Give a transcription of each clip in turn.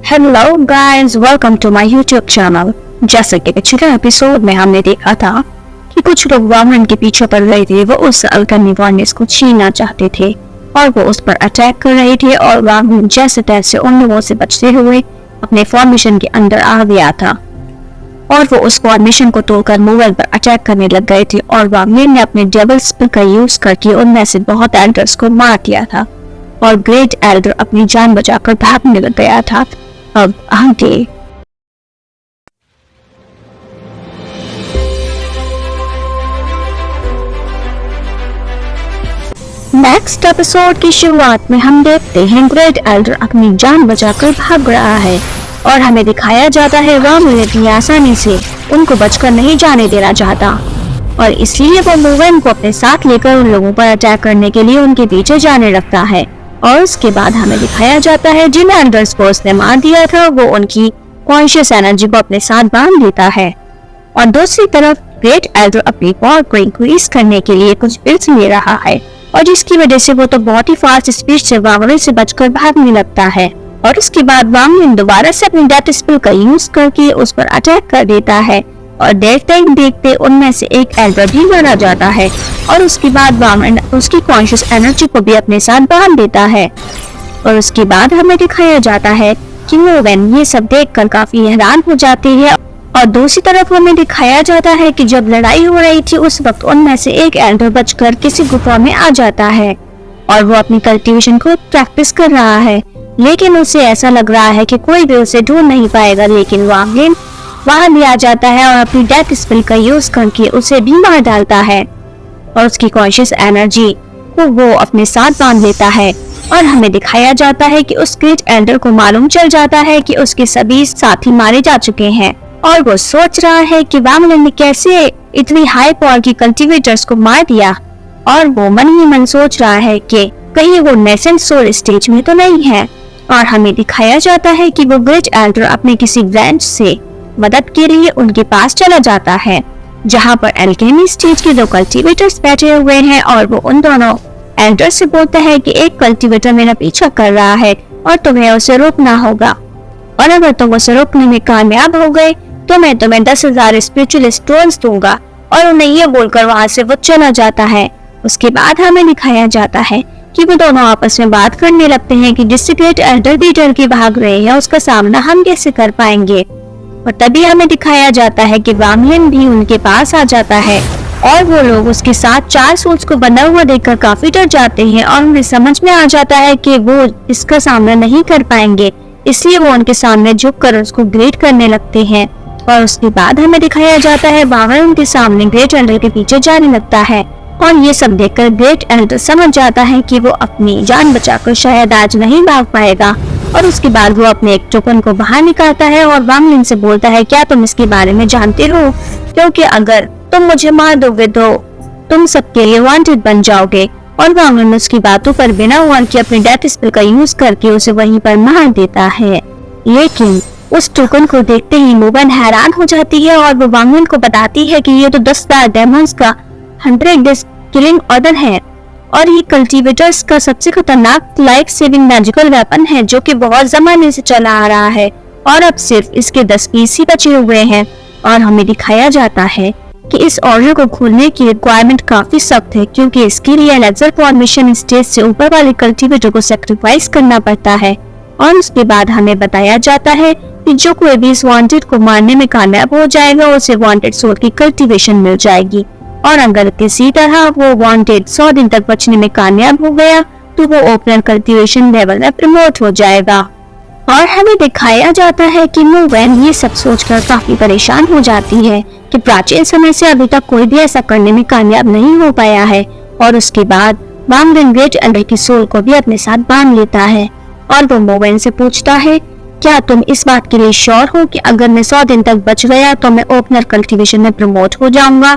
Hello guys, welcome to my YouTube channel. जैसे कि पिछले एपिसोड में हमने देखा था कि कुछ लोग वामन के पीछे पड़ रहे थे। वो उस अल्केमिवानिस को छीनना चाहते थे और वो उस पर अटैक कर रहे थे और वामन जैसे तैसे उन लोगों से बचते हुए अपने फॉर्मेशन के अंदर आ गया था और वो उस फॉर्मेशन को तोड़कर मूवेल पर अटैक करने लग गए थे और वामन ने अपने डेविल स्पिल का यूज करके उनमें से बहुत एल्डर्स को मार दिया था और ग्रेट एल्डर अपनी जान बचाकर भागने लग गया था। अब आगे नेक्स्ट एपिसोड की शुरुआत में हम देखते हैं ग्रेट एल्डर अपनी जान बचाकर भाग रहा है और हमें दिखाया जाता है वामन इतनी आसानी से उनको बचकर नहीं जाने देना चाहता और इसलिए वो मूवेन को अपने साथ लेकर उन लोगों पर अटैक करने के लिए उनके पीछे जाने लगता है। और उसके बाद हमें दिखाया जाता है जिन एल्डर्स को उसने मार दिया था वो उनकी कॉन्शियस एनर्जी को अपने साथ बांध लेता है और दूसरी तरफ ग्रेट एल्डर अपनी पावर को इंक्रीज करने के लिए कुछ पिल्स ले रहा है और जिसकी वजह से वो तो बहुत ही फास्ट स्पीड से वामन से बचकर भागने लगता है। और उसके बाद वामन दोबारा से अपनी डेथ स्पेल का यूज करके उस पर अटैक कर देता है और देखते ही देखते उनमें से एक एल्डर भी मारा जाता है और उसके बाद वामन उसकी कॉन्शियस एनर्जी को भी अपने साथ बांध देता है। और उसके बाद हमें दिखाया जाता है कि मूवेन ये सब देखकर काफी हैरान हो जाती है और दूसरी तरफ हमें दिखाया जाता है कि जब लड़ाई हो रही थी उस वक्त उनमें से एक एल्डर बचकर किसी गुफा में आ जाता है और वो अपनी कल्टीवेशन को प्रैक्टिस कर रहा है, लेकिन उसे ऐसा लग रहा है कि कोई भी उसे ढूंढ नहीं पाएगा। लेकिन वामन वहां भी आ जाता है और अपनी डेथ स्पेल का यूज करके उसे भी मार डालता है और उसकी कॉन्शियस एनर्जी को वो अपने साथ बांध लेता है। और हमें दिखाया जाता है कि उस ग्रेट एल्डर को मालूम चल जाता है कि उसके सभी साथी मारे जा चुके हैं और वो सोच रहा है कि वामन ने कैसे इतनी हाई पावर की कल्टीवेटर्स को मार दिया और वो मन ही मन सोच रहा है कि कहीं वो नेसेंट सोल स्टेज में तो नहीं है। और हमें दिखाया जाता है कि वो ग्रेट एल्डर अपने किसी ब्रांच से मदद के लिए उनके पास चला जाता है जहां पर एल्केमी स्टेज के दो कल्टीवेटर्स बैठे हुए हैं और वो उन दोनों एल्डर से बोलता है कि एक कल्टीवेटर मेरा पीछा कर रहा है और तुम्हें उसे रोकना होगा और अगर तुम उसे रोकने में कामयाब हो गए तो मैं तुम्हें 10,000 स्पिरिचुअल स्टोन्स दूंगा। और उन्हें ये बोलकर वहां से वो चला जाता है। उसके बाद हमें दिखाया जाता है कि वो दोनों आपस में बात करने लगते हैं कि जिससे ग्रेट एल्डर भी डर के भाग रहे हैं उसका सामना हम कैसे कर पाएंगे। और तभी हमें दिखाया जाता है कि वामन भी उनके पास आ जाता है और वो लोग उसके साथ 4 सूट्स को बना हुआ देखकर काफी डर जाते हैं और उन्हें समझ में आ जाता है कि वो इसका सामना नहीं कर पाएंगे, इसलिए वो उनके सामने झुककर उसको ग्रेट करने लगते हैं। और उसके बाद हमें दिखाया जाता है वामन उनके सामने ग्रेट एल्डर के पीछे जाने लगता है और ये सब देखकर ग्रेट एल्डर समझ जाता है कि वो अपनी जान बचाकर शायद आज नहीं भाग पाएगा। और उसके बाद वो अपने एक टोकन को बाहर निकालता है और वामन से बोलता है क्या तुम इसके बारे में जानते हो, क्योंकि अगर तुम मुझे मार दोगे तो तुम सबके लिए वांटेड बन जाओगे। और वामन उसकी बातों पर बिना वार के अपने डेथ स्पेल का यूज करके उसे वहीं पर मार देता है। लेकिन उस टोकन को देखते ही मूवेन हैरान हो जाती है और वो वामन को बताती है कि ये तो 10,000 डेमंस का 100 डेज किलिंग ऑर्डर है और ये कल्टीवेटर्स का सबसे खतरनाक लाइफ सेविंग मैजिकल वेपन है जो कि बहुत जमाने से चला आ रहा है और अब सिर्फ इसके 10 पीस ही बचे हुए हैं। और हमें दिखाया जाता है कि इस ऑर्डर को खोलने की रिक्वायरमेंट काफी सख्त है क्योंकि इसके लिए लेजर फॉर्मेशन स्टेज से ऊपर वाले कल्टीवेटर को सैक्रिफाइस करना पड़ता है। और उसके बाद हमें बताया जाता है कि जो कोई भी इस वांटेड को मारने में कामयाब हो जाएगा उसे वांटेड सोल की कल्टीवेशन मिल जाएगी और अगर किसी तरह वो वांटेड 100 दिन तक बचने में कामयाब हो गया तो वो ओपनर कल्टीवेशन लेवल में प्रमोट हो जाएगा। और हमें दिखाया जाता है कि मूवेन ये सब सोचकर काफी परेशान हो जाती है कि प्राचीन समय से अभी तक कोई भी ऐसा करने में कामयाब नहीं हो पाया है। और उसके बाद वामन ग्रेट एल्डर की सोल को भी अपने साथ बांध लेता है और वो मूवेन से पूछता है क्या तुम इस बात के लिए श्योर हो कि अगर मैं 100 दिन तक बच गया तो मैं ओपनर कल्टीवेशन में प्रमोट हो जाऊंगा।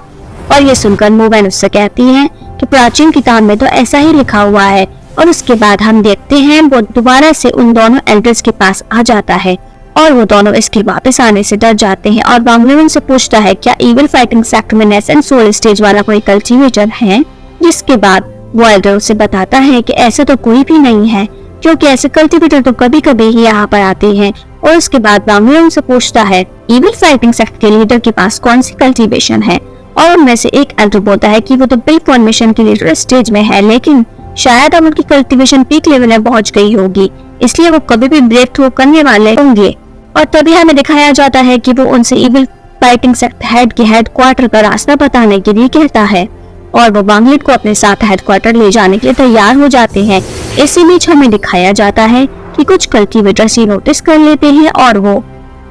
और ये सुनकर मूवेन उससे कहती है कि प्राचीन किताब में तो ऐसा ही लिखा हुआ है। और उसके बाद हम देखते हैं वो दोबारा से उन दोनों एल्डर्स के पास आ जाता है और वो दोनों इसके वापस आने से डर जाते हैं। और वामन से पूछता है क्या इविल फाइटिंग सेक्टर में नेसेंट सोल स्टेज वाला कोई कल्टीवेटर है, जिसके बाद वो एल्डर उसे बताता है कि ऐसा तो कोई भी नहीं है क्योंकि ऐसे कल्टीवेटर तो कभी कभी ही यहाँ पर आते हैं और उसके बाद वांगलिन उनसे पूछता है इविल फाइटिंग सेक्ट के लीडर के पास कौन सी कल्टीवेशन है, और उनमें से एक एल्डर बोलता है कि वो तो बिग फॉर्मेशन के लीडर स्टेज में है, लेकिन शायद अब उनकी कल्टीवेशन पीक लेवल में पहुंच गई होगी, इसलिए वो कभी भी ब्रेक थ्रू करने वाले होंगे। और तभी हमें दिखाया जाता है कि वो उनसे इविल फाइटिंग सेक्ट हेड के हेडक्वार्टर का रास्ता बताने के लिए कहता है और वो वांगलिन को अपने साथ हेडक्वार्टर ले जाने के लिए तैयार हो जाते हैं। इसी बीच हमें दिखाया जाता है कि कुछ कल्टीवेटर्स ये नोटिस कर लेते हैं और वो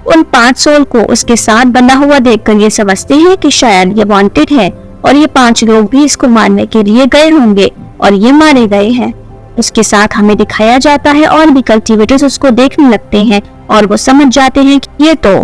उन 5 सोल को उसके साथ बंधा हुआ देखकर ये समझते हैं कि शायद ये वांटेड है और ये 5 लोग भी इसको मारने के लिए गए होंगे और ये मारे गए हैं। उसके साथ हमें दिखाया जाता है और भी कल्टीवेटर्स उसको देखने लगते हैं और वो समझ जाते हैं कि ये तो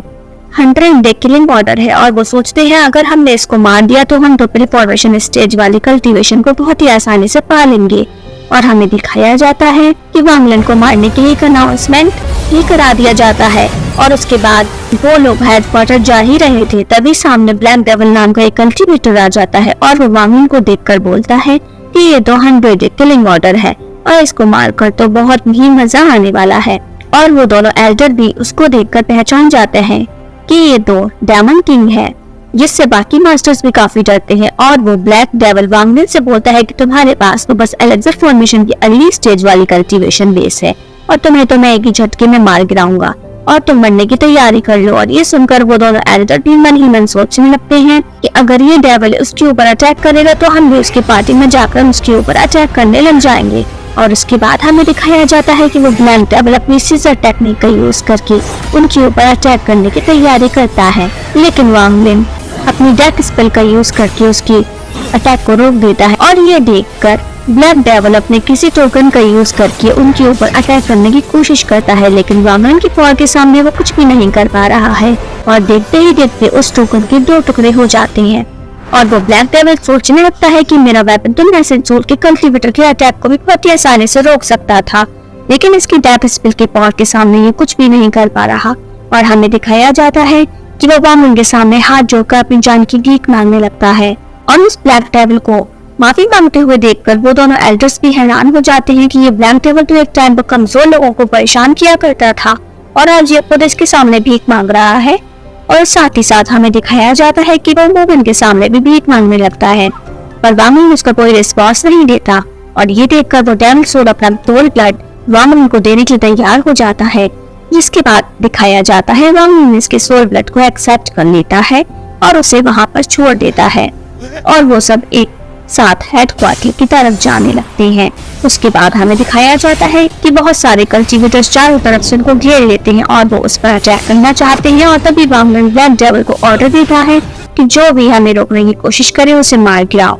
Hunter in day killing order है, और वो सोचते हैं अगर हमने इसको मार दिया तो हम तो प्रीफॉर्मेशन स्टेज वाली कल्टीवेशन को बहुत ही आसानी से पा लेंगे। और हमें दिखाया जाता है कि वांगलिन को मारने के लिए एक अनाउंसमेंट ही करा दिया जाता है और उसके बाद वो लोग हेडक्वार्टर जा ही रहे थे, तभी सामने ब्लैक डेविल नाम का एक कल्टीवेटर आ जाता है और वो वांगलिन को देखकर बोलता है कि ये तो 100 किलिंग ऑर्डर है और इसको मारकर तो बहुत ही मजा आने वाला है। और वो दोनों एल्डर भी उसको देखकर पहचान जाते हैं कि ये तो डेमन किंग है, जिससे बाकी मास्टर्स भी काफी डरते हैं। और वो ब्लैक डेविल वांगलिन से बोलता है कि तुम्हारे पास तो बस एलेक्सर फॉर्मेशन की अगली स्टेज वाली कल्टीवेशन बेस है और तुम्हें तो मैं एक ही झटके में मार गिराऊंगा और तुम मरने की तैयारी कर लो। और ये सुनकर वो दोनों एल्डर भी मन ही मन सोचने लगते हैं कि अगर ये डेविल उसके ऊपर अटैक करेगा तो हम भी उसकी पार्टी में जाकर उसके ऊपर अटैक करने लग जाएंगे। और उसके बाद हमें दिखाया जाता है कि वो ब्लैक डेविल अपनी सीजर टेक्निक का यूज करके उनके ऊपर अटैक करने की तैयारी करता है, लेकिन वांगलिन अपनी डेथ स्पेल का यूज करके उसकी अटैक को रोक देता है। और ये देखकर ब्लैक डेविल अपने किसी टोकन का यूज करके उनके ऊपर अटैक करने की कोशिश करता है, लेकिन वांगलिन की पावर के सामने वो कुछ भी नहीं कर पा रहा है और देखते ही देखते उस टोकन के 2 टुकड़े हो जाते हैं। और वो ब्लैक डेविल सोचने लगता है कि मेरा वेपन तो नेसेंट सोल के कल्टीवेटर के अटैक को भी बहुत ही आसानी से रोक सकता था, लेकिन इसकी डेथ स्पेल के पावर के सामने ये कुछ भी नहीं कर पा रहा। और हमें दिखाया जाता है कि वो वांगलिन के सामने हाथ जोड़कर अपनी जान की भीख मांगने लगता है। और उस ब्लैक डेविल को माफी मांगते हुए देखकर वो दोनों एल्डर्स भी हैरान हो जाते हैं कि ये ब्लैक डेविल तो एक टाइम पर कमजोर लोगों को परेशान किया करता था और आज ये खुद इसके सामने भीख मांग रहा है। और साथ ही साथ हमें दिखाया जाता है कि वो मोबिन के सामने भी भीख मांगने लगता है, पर वांगलिन उसका कोई रिस्पॉन्स नहीं देता। और ये देखकर वो डेविल सोल अपना सोल ब्लड वांगलिन को देने के लिए तैयार हो जाता है, जिसके बाद दिखाया जाता है वांगलिन इसके सोल ब्लड को एक्सेप्ट कर लेता है और उसे वहां पर छोड़ देता है और वो सब एक साथ हेडक्वार्टर की तरफ जाने लगते हैं। उसके बाद हमें दिखाया जाता है कि बहुत सारे कल्टीवेटर्स चारों तरफ से उनको घेर लेते हैं और वो उस पर अटैक करना चाहते हैं। और तभी वांगलिन ब्लैक डेविल को ऑर्डर देता है कि जो भी हमें रोकने की कोशिश करे उसे मार गिराओ।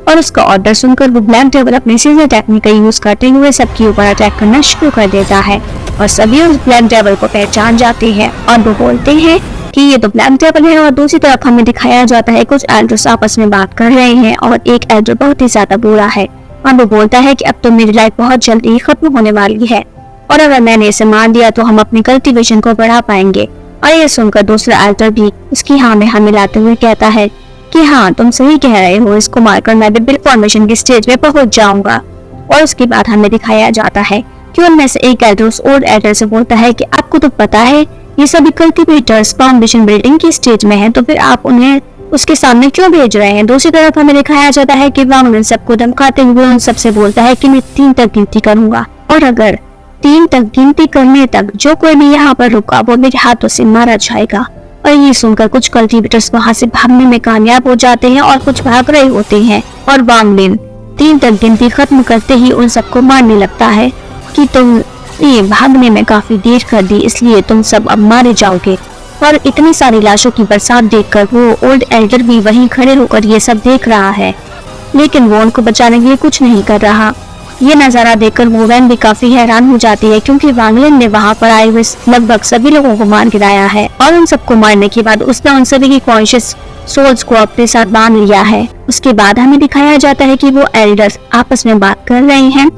और उसका ऑर्डर सुनकर वो ब्लैक डेविल अपने सीजर टेक्निक का यूज करते हुए सबके ऊपर अटैक करना शुरू कर देता है और सभी उस ब्लैक डेविल को पहचान जाते हैं और वो बोलते हैं कि ये तो ब्लैक डेविल है। और दूसरी तरफ हमें दिखाया जाता है कुछ एल्डर्स आपस में बात कर रहे हैं और एक एल्डर बहुत ही ज्यादा बुरा है और वो बोलता है कि अब तो मेरी लाइफ बहुत जल्दी ही खत्म होने वाली है और अगर मैंने इसे मार दिया तो हम अपनी कल्टीवेशन को बढ़ा पाएंगे। और ये सुनकर दूसरा एल्डर भी उसकी हाँ में हाँ मिलाते हुए कहता है कि हाँ तुम सही कह रहे हो, इसको मारकर मैं भी बिग फॉर्मेशन की स्टेज में पहुंच जाऊंगा। और उसके बाद हमें दिखाया जाता है कि उनमें से एक एल्डर उस ओल्ड एल्डर से बोलता है कि आपको तो पता है ये सभी कल्टीवेटर्स फाउंडेशन बिल्डिंग की स्टेज में हैं, तो फिर आप उन्हें उसके सामने क्यों भेज रहे हैं। दूसरी तरफ हमें दिखाया जाता है कि वांगलिन सबको धमकाते हुए उन सबसे बोलता है कि मैं 3 तक गिनती करूंगा और अगर 3 तक गिनती करने तक जो कोई भी यहाँ पर रुका वो मेरे हाथों से मारा जाएगा। और ये सुनकर कुछ कल्टीवेटर्स वहाँ से भागने में कामयाब हो जाते हैं और कुछ भाग रहे होते हैं और वांगलिन 3 तक गिनती खत्म करते ही उन सबको मारने लगता है कि तुम ये भागने में काफी देर कर दी, इसलिए तुम सब अब मारे जाओगे। और इतनी सारी लाशों की बरसात देखकर वो ओल्ड एल्डर भी वहीं खड़े होकर ये सब देख रहा है, लेकिन वो उनको बचाने के लिए कुछ नहीं कर रहा। ये नजारा देखकर वोवेन भी काफी हैरान हो जाती है क्योंकि वांगलिन ने वहां पर आए हुए लगभग सभी लोगों को मार गिराया है और उन सबको मारने के बाद उसने उन सभी की कॉन्शियस सोल्स को अपने साथ बांध लिया है। उसके बाद हमें दिखाया जाता है कि वो एल्डर्स आपस में बात कर रहे हैं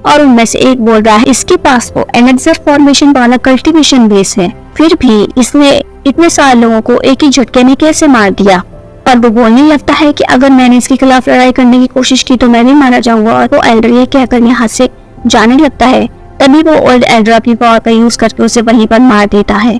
और उनमें से एक बोल रहा है इसके पास वो एलेक्सर फॉर्मेशन वाला कल्टीवेशन बेस है, फिर भी इसने इतने सारे लोगों को एक ही झटके में कैसे मार दिया। और वो बोलने लगता है कि अगर मैंने इसके खिलाफ लड़ाई करने की कोशिश की तो मैं भी मारा जाऊंगा। और वो एल्डर ये कहकर यहाँ से जाने लगता है तभी वो ओल्ड एल्डर अपनी पावर का यूज करके उसे वहीं पर मार देता है।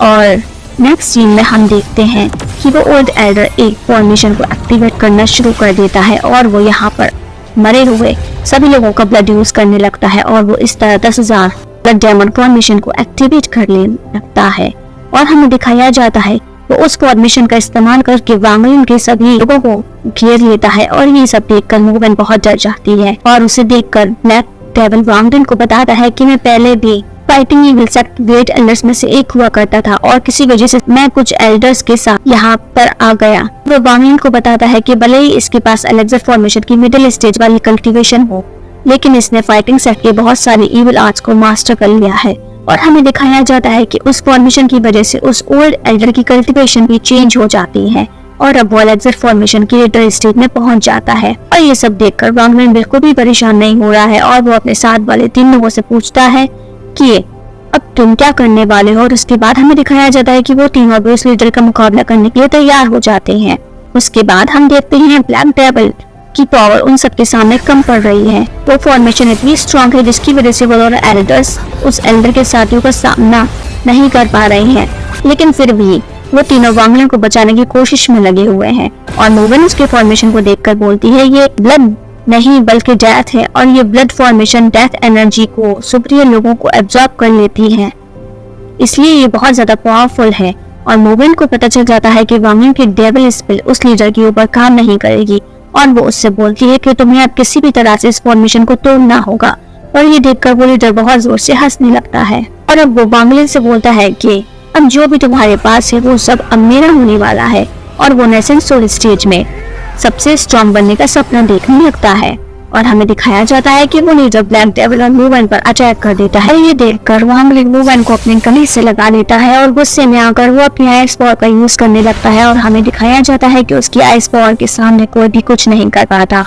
और नेक्स्ट सीन में हम देखते हैं कि वो ओल्ड एल्डर एक फॉर्मेशन को एक्टिवेट करना शुरू कर देता है और वो यहाँ पर मरे हुए सभी लोगों का ब्लड यूज करने लगता है और वो इस तरह 10,000 ब्लड डायमंड फॉर्मेशन को एक्टिवेट करने लगता है। और हमें दिखाया जाता है वो उस फॉर्मेशन का इस्तेमाल करके वांगलिन के सभी लोगों को घेर लेता है और ये सब देखकर मोवेन बहुत डर जाती है और उसे देखकर ब्लैक डेविल वांगलिन को बताता है कि मैं पहले भी fighting evil sect great elders में से एक हुआ करता था और किसी वजह से मैं कुछ एल्डर्स के साथ यहाँ पर आ गया। वो वांगलिन को बताता है कि भले ही इसके पास एलेक्सर फॉर्मेशन की मिडिल स्टेज वाली कल्टीवेशन हो, लेकिन इसने फाइटिंग सेट के बहुत सारे ईविल आर्ट्स को मास्टर कर लिया है। और हमें दिखाया जाता है कि उस फॉर्मेशन की वजह से उस ओल्ड एल्डर की कल्टीवेशन भी चेंज हो जाती है और अब वो एलेक्सर फॉर्मेशन की लेटर स्टेज में पहुंच जाता है। और ये सब देखकर वांगलिन बिल्कुल भी परेशान नहीं हो रहा है और वो अपने साथ वाले 3 लोगों से पूछता है कि अब तुम क्या करने वाले हो। और उसके बाद हमें दिखाया जाता है कि वो तीनों भी उस लीडर का मुकाबला करने के लिए तैयार हो जाते हैं। उसके बाद हम देखते हैं ब्लैक डेविल की पावर उन सबके सामने कम पड़ रही है। वो फॉर्मेशन इतनी स्ट्रॉन्ग है जिसकी वजह से वो दोनों एल्डर्स उस एल्डर के साथियों का सामना नहीं कर पा रहे हैं, लेकिन फिर भी वो तीनों वांगलिन को बचाने की कोशिश में लगे हुए हैं। और मोवेन उसके फॉर्मेशन को देखकर बोलती है ये ब्लड नहीं बल्कि डेथ है और ये ब्लड फॉर्मेशन डेथ एनर्जी को सुपीरियर लोगों को एब्जॉर्ब कर लेती है, इसलिए ये बहुत ज्यादा पावरफुल है। और मोवेन को पता चल जाता है कि वांगलिन की डेविल स्पेल उस लीडर के ऊपर काम नहीं करेगी और वो उससे बोलती है कि तुम्हें अब किसी भी तरह से इस फॉर्मेशन को तोड़ना होगा। और ये देखकर वो लीडर बहुत जोर से हंसने लगता है और अब वो वांगलिन से बोलता है कि अब जो भी तुम्हारे पास है वो सब अब मेरा होने वाला है। और वो नेसेंस सोल स्टेज में सबसे स्ट्रॉन्ग बनने का सपना देखने लगता है। और हमें दिखाया जाता है कि वो लीडर ब्लैक डेविल और मोवेन पर अटैक कर देता है। ये देखकर वांगलिन मोवेन को अपने गले से लगा लेता है और गुस्से में आकर वो अपनी आइस पावर का यूज करने लगता है। और हमें दिखाया जाता है कि उसकी आइस पावर के सामने कोई भी कुछ नहीं कर पाता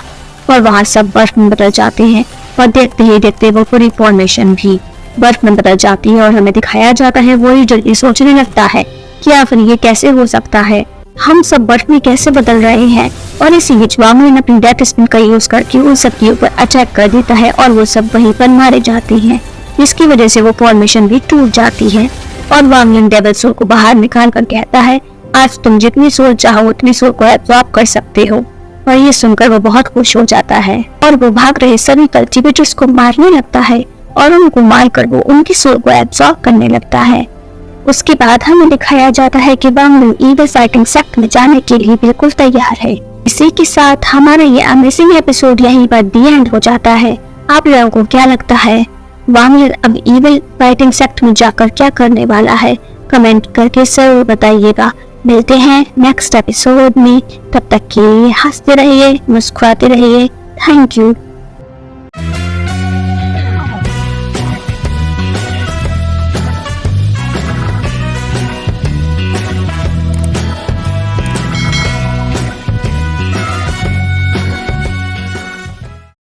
और वहाँ सब बर्फ में बदल जाते हैं। और देखते ही देखते वो पूरी फॉर्मेशन भी बर्फ में बदल जाती है। और हमें दिखाया जाता है वो लीडर ये सोचने लगता है कि आखिर ये कैसे हो सकता है, हम सब बर्फ में कैसे बदल रहे हैं। और इसी बीच वांगलिन अपनी डेथ स्पिन का यूज करके उन सब के ऊपर अटैक कर देता है और वो सब वहीं पर मारे जाते हैं, जिसकी वजह से वो फॉर्मेशन भी टूट जाती है। और वांगलिन डेविल सोल को बाहर निकाल कर कहता है आज तुम जितनी सोल चाहो उतनी सोल को एब्जॉर्ब कर सकते हो। और ये सुनकर वो बहुत खुश हो जाता है और वो भाग रहे सभी कल्टिवेटर्स को मारने लगता है और उनको मारकर वो उनकी सोल को एब्जॉर्ब करने लगता है। उसके बाद हमें दिखाया जाता है कि वांगलिन ईविल फाइटिंग सेक्ट में जाने के लिए बिल्कुल तैयार है। इसी के साथ हमारा ये अमेजिंग एपिसोड यहीं पर दी एंड हो जाता है। आप लोगों को क्या लगता है वांगलिन अब ईविल फाइटिंग सेक्ट में जाकर क्या करने वाला है? कमेंट करके जरूर बताइएगा। मिलते हैं नेक्स्ट एपिसोड में, तब तक के लिए हंसते रहिए, मुस्कुराते रहिए। Thank you.